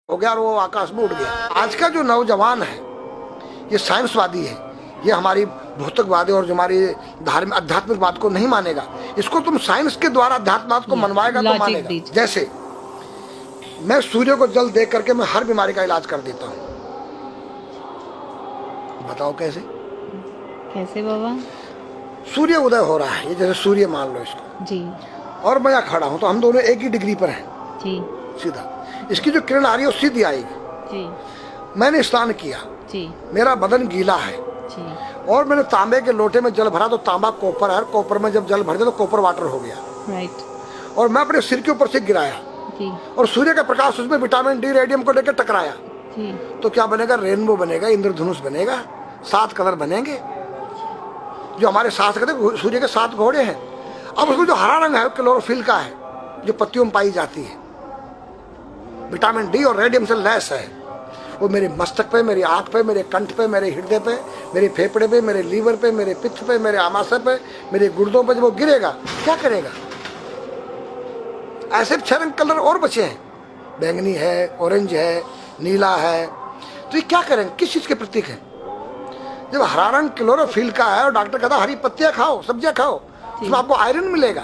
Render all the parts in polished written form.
हो गया और वो आकाश में उड़ गया। आज का जो नौजवान है ये साइंसवादी है, ये हमारी भौतिकवादी और जो हमारी धार्मिक आध्यात्मिक बात को नहीं मानेगा। इसको तुम साइंस के द्वारा आध्यात्मिक को मनवाएगा तो मानेगा। जैसे मैं सूर्य को जल दे करके मैं हर बीमारी का इलाज कर देता हूँ। बताओ कैसे? कैसे बाबा? सूर्य उदय हो रहा है, ये जैसे सूर्य मान लो इसको जी, और मैं यहाँ खड़ा हूँ तो हम दोनों एक ही डिग्री पर हैं जी, सीधा। इसकी जो किरण आ रही है वो सीधी आएगी। जी, मैंने स्नान किया, जी, मेरा बदन गीला है जी, और मैंने तांबे के लोटे में जल भरा तो तांबा कॉपर है, कॉपर में जब जल भर दिया तो कॉपर वाटर हो गया। राइट। और मैं अपने सिर के ऊपर से गिराया जी, और सूर्य का प्रकाश उसमें विटामिन डी रेडियम को लेकर टकराया जी, तो क्या बनेगा? रेनबो बनेगा, इंद्रधनुष बनेगा, 7 कलर बनेंगे। जो हमारे 7 कहते सूर्य के 7 घोड़े हैं। अब उसमें जो हरा रंग है वो क्लोरोफिल का है, जो पत्तियों में पाई जाती है। विटामिन डी और रेडियम से लैस है। वो मेरे मस्तक पे, मेरी आंख पे, मेरे कंठ पे, मेरे हृदय पे, मेरे फेफड़े पे, मेरे लीवर पे, मेरे पित्त पे, मेरे आमाशय पे, मेरे गुर्दों पे जब वो गिरेगा क्या करेगा? ऐसे 6 रंग कलर और बचे हैं, बैंगनी है, ऑरेंज है, नीला है। तो ये क्या करेंगे? किस चीज के प्रतीक है? जब हरा रंग क्लोरोफिल का है और डॉक्टर कहता हरी पत्तियां खाओ, सब्जियां खाओ, उसमें आपको आयरन मिलेगा।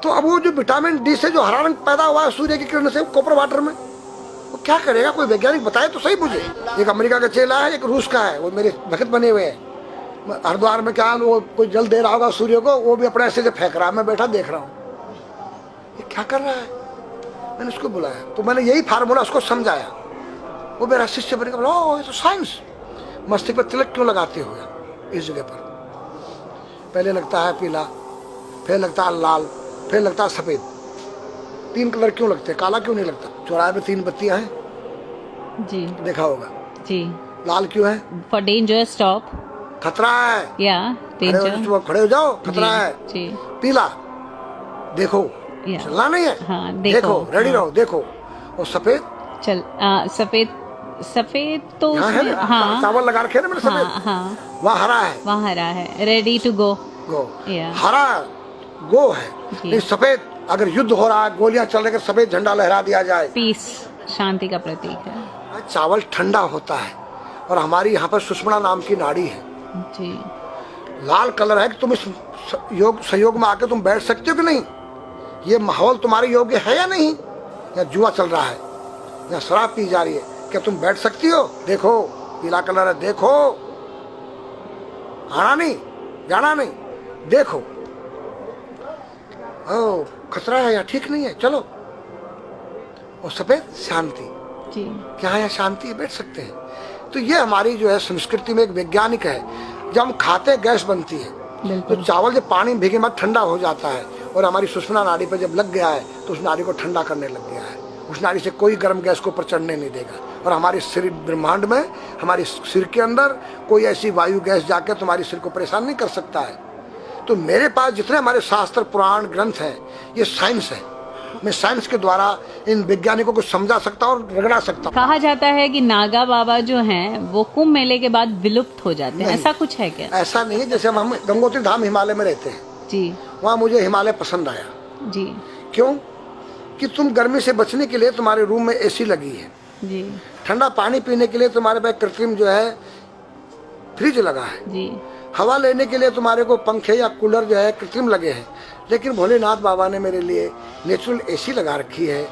तो अब वो जो विटामिन डी से जो हरा रंग पैदा हुआ है सूर्य की किरण से कॉपर वाटर में, वो क्या करेगा? कोई वैज्ञानिक बताए तो सही मुझे। एक अमेरिका का चेला है, एक रूस का है, वो मेरे भक्त बने हुए हैं। हरिद्वार में क्या वो कोई जल दे रहा होगा सूर्य को, वो भी अपने ऐसे से फेंक रहा है, मैं बैठा देख रहा हूँ ये क्या कर रहा है। मैंने उसको बुलाया तो मैंने यही फार्मूला उसको समझाया। वो मेरा शिष्य बनेगा, बोला ओ ये तो साइंस। मस्तिष्क पर तिलक क्यों लगाते हो इस जगह पर? पहले लगता है पीला, फिर लगता है लाल, फिर लगता है सफेद। 3 कलर क्यों लगते हैं? काला क्यों नहीं लगता? चौराहे पे 3 बत्तियां हैं, जी, देखा होगा। जी। लाल क्यों है? For danger stop. खतरा है, या डेंजर। खड़े हो जाओ, खतरा है। जी। पीला देखो, चलना नहीं है। हाँ, देखो, रेडी रहो, देखो। और सफेद चल सफेद, सफेद तो उसमें, हाँ, चावल लगा रखे ना मैंने सफेद। हाँ, हाँ, वहाँ हरा है, वहाँ हरा है, रेडी टू गो। गो हरा गो है। नहीं सफेद, अगर युद्ध हो रहा है, गोलियां चल रही, सफेद झंडा लहरा दिया जाए, पीस, शांति का प्रतीक है। चावल ठंडा होता है। और हमारी यहाँ पर सुषुम्ना नाम की नाड़ी है जी। लाल कलर है कि तुम इस योग सहयोग में आके तुम बैठ सकते हो कि नहीं? ये माहौल तुम्हारे योग्य है या नहीं? या जुआ चल रहा है, या शराब पी जा रही है, क्या तुम बैठ सकती हो? देखो पीला कलर है, देखो। आना नहीं, जाना नहीं, देखो। ओ खतरा है या ठीक नहीं है, चलो। और सफेद शांति, जी। क्या यहाँ शांति है, बैठ सकते हैं। तो ये हमारी जो है संस्कृति में एक वैज्ञानिक है। जब हम खाते हैं गैस बनती है, तो चावल जब पानी भीगे में ठंडा हो जाता है और हमारी सुषुम्ना नाड़ी पर जब लग गया है तो उस नाड़ी को ठंडा करने लग गया है। उस नाड़ी से कोई गर्म गैस को ऊपर चढ़ने नहीं देगा। और हमारे सिर ब्रह्मांड में, हमारे सिर के अंदर कोई ऐसी वायु गैस जाकर तुम्हारे सिर को परेशान नहीं कर सकता है। तो मेरे पास जितने हमारे शास्त्र पुराण ग्रंथ हैं ये साइंस है। मैं साइंस के द्वारा इन वैज्ञानिकों को समझा सकता हूँ और रगड़ा सकता हूँ। कहा जाता है कि नागा बाबा जो हैं वो कुंभ मेले के बाद विलुप्त हो जाते हैं, ऐसा कुछ है क्या? ऐसा नहीं है। जैसे हम गंगोत्री धाम हिमालय में रहते हैं जी, वहाँ मुझे हिमालय पसंद आया। जी, क्यों? कि तुम गर्मी से बचने के लिए तुम्हारे रूम में एसी लगी है, जी, ठंडा पानी पीने के लिए तुम्हारे पास कृत्रिम जो है फ्रिज लगा है, जी, हवा लेने के लिए तुम्हारे को पंखे या कूलर जो है कृत्रिम लगे हैं। लेकिन भोलेनाथ बाबा ने मेरे लिए नेचुरल एसी लगा रखी है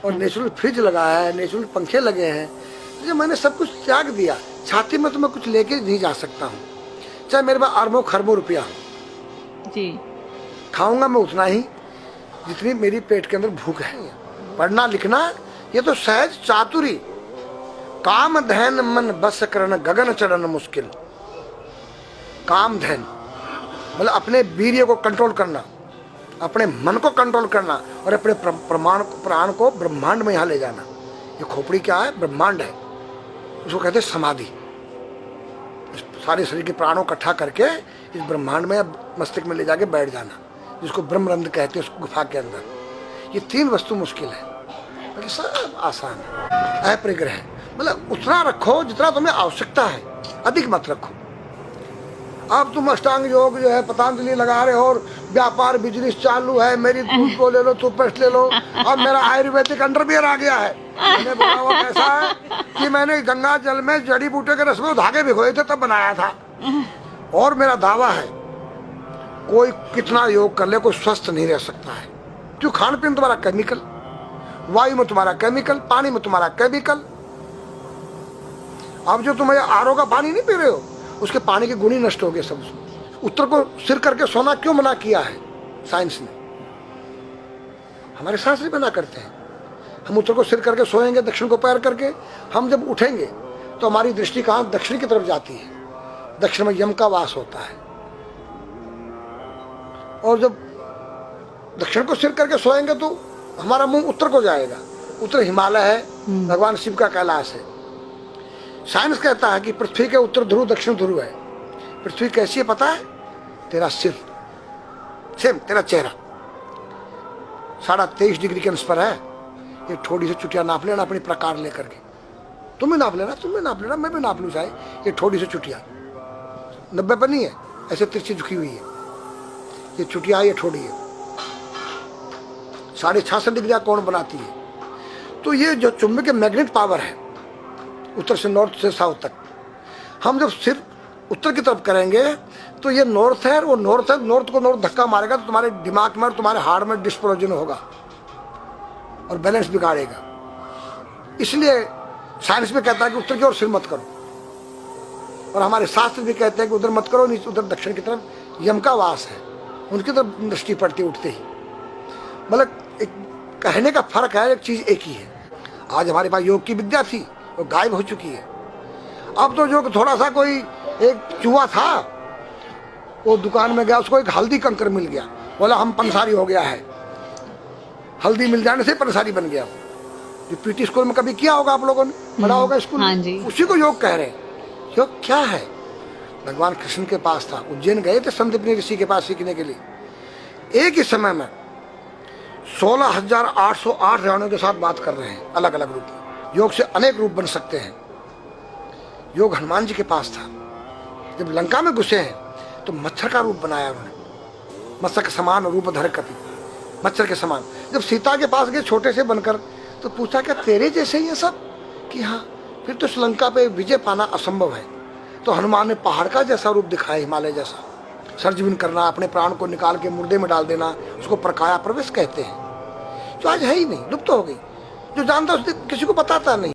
और नेचुरल फ्रिज लगाया है, नेचुरल पंखे लगे हैं। तो मैंने सब कुछ त्याग दिया। छाती में तो मैं कुछ लेके नहीं जा सकता हूँ, चाहे मेरे पास अरबों खरबों रुपया हो। जी। खाऊंगा मैं उतना ही जितनी मेरी पेट के अंदर भूख है। पढ़ना लिखना ये तो सहज चातुरी। काम धैन मन बस करन गगन चढ़न मुश्किल। काम धैन मतलब अपने वीर्य को कंट्रोल करना, अपने मन को कंट्रोल करना और अपने प्राण को ब्रह्मांड में यहाँ ले जाना। ये खोपड़ी क्या है? ब्रह्मांड है। उसको कहते हैं समाधि। सारे शरीर के प्राणों इकट्ठा करके इस ब्रह्मांड में मस्तिष्क में ले जाके बैठ जाना, जिसको ब्रह्मरंध्र कहते हैं, उस गुफा के अंदर। ये 3 वस्तु मुश्किल है, बाकी सब आसान है। अपरिग्रह मतलब उतना रखो जितना तुम्हें आवश्यकता है, अधिक मत रखो। अब तुम अष्टांग योग जो है पतंजलि लगा रहे हो और व्यापार बिजनेस चालू है, मेरी दूध को ले लो, टूथपेस्ट ले लो, अब मेरा आयुर्वेदिक अंडरवियर आ गया है। मैंने बोला वो कैसा है कि मैंने गंगा जल में जड़ी बूटे के रस में धागे भिगोए थे तब बनाया था। और मेरा दावा है कोई कितना योग कर ले कोई स्वस्थ नहीं रह सकता है, क्यों? खान पीन तुम्हारा केमिकल, वायु में तुम्हारा केमिकल, पानी में तुम्हारा केमिकल। अब जो तुम आरओ का पानी नहीं पी रहे हो उसके पानी के गुण ही नष्ट हो गए सब। उत्तर को सिर करके सोना क्यों मना किया है साइंस ने? हमारे शास्त्र मना करते हैं। हम उत्तर को सिर करके सोएंगे, दक्षिण को पैर करके। हम जब उठेंगे तो हमारी दृष्टि कहाँ? दक्षिण की तरफ जाती है। दक्षिण में यम का वास होता है। और जब दक्षिण को सिर करके सोएंगे तो हमारा मुंह उत्तर को जाएगा। उत्तर हिमालय है, भगवान शिव का कैलाश है। साइंस कहता है कि पृथ्वी के उत्तर ध्रुव दक्षिण ध्रुव है। पृथ्वी कैसी है पता है? तेरा सिर, सेम तेरा चेहरा 23.5 डिग्री के अंश पर है। ये थोड़ी सी चुटिया नाप लेना अपनी प्रकार लेकर के। तुम भी नाप लेना, तुम भी नाप लेना, मैं भी नाप लूँ चाहे। ये थोड़ी सी चुटिया 90 पर नहीं है, ऐसे तिरछी झुकी हुई है। ये चुटिया ये थोड़ी है, 66.5 डिग्री कोण बनाती है। तो ये जो चुंबक मैग्नेट पावर है उत्तर से नॉर्थ से साउथ तक, हम जब सिर उत्तर की तरफ करेंगे तो ये नॉर्थ है, वो नॉर्थ है। नॉर्थ को नॉर्थ धक्का मारेगा तो तुम्हारे दिमाग में और तुम्हारे हार्ट में डिस्प्रोजन होगा और बैलेंस बिगाड़ेगा। इसलिए साइंस में कहता है कि उत्तर की ओर सिर मत करो, और हमारे शास्त्र भी कहते हैं कि उधर मत करो, नीचे उधर दक्षिण की तरफ यम का वास है, उनकी तरफ दृष्टि पड़ती उठते ही। मतलब एक कहने का फर्क है, एक चीज एक ही है। आज हमारे पास योग की विद्या थी, वो गायब हो चुकी है। अब तो जो थोड़ा सा कोई एक चूहा था, वो दुकान में गया, उसको एक हल्दी कंकर मिल गया, बोला हम पंसारी हो गया है। हल्दी मिल जाने से पंसारी बन गया। जो पीटी स्कूल में कभी किया होगा आप लोगों ने, पढ़ा होगा स्कूल में। हाँ जी। उसी को योग कह रहे हैं। योग क्या है? भगवान कृष्ण के पास था, उज्जैन गए थे संदीपनी ऋषि के पास सीखने के लिए। एक ही समय में 16,808 रावणों के साथ बात कर रहे हैं, अलग अलग रूप में। योग से अनेक रूप बन सकते हैं। योग हनुमान जी के पास था। जब लंका में घुसे हैं तो मच्छर का रूप बनाया उन्होंने, मत्स्य के समान रूप धर कपि, मच्छर के समान। जब सीता के पास गए छोटे से बनकर, तो पूछा क्या तेरे जैसे ही है सब? कि हाँ। फिर तो श्रीलंका पे विजय पाना असंभव है। तो हनुमान ने पहाड़ का जैसा रूप दिखाया, हिमालय जैसा। सर्जविन करना, अपने प्राण को निकाल के मुर्दे में डाल देना, उसको प्रकाया प्रवेश कहते हैं, जो आज है ही नहीं, लुप्त हो गई। जो जानता है किसी को बताता नहीं।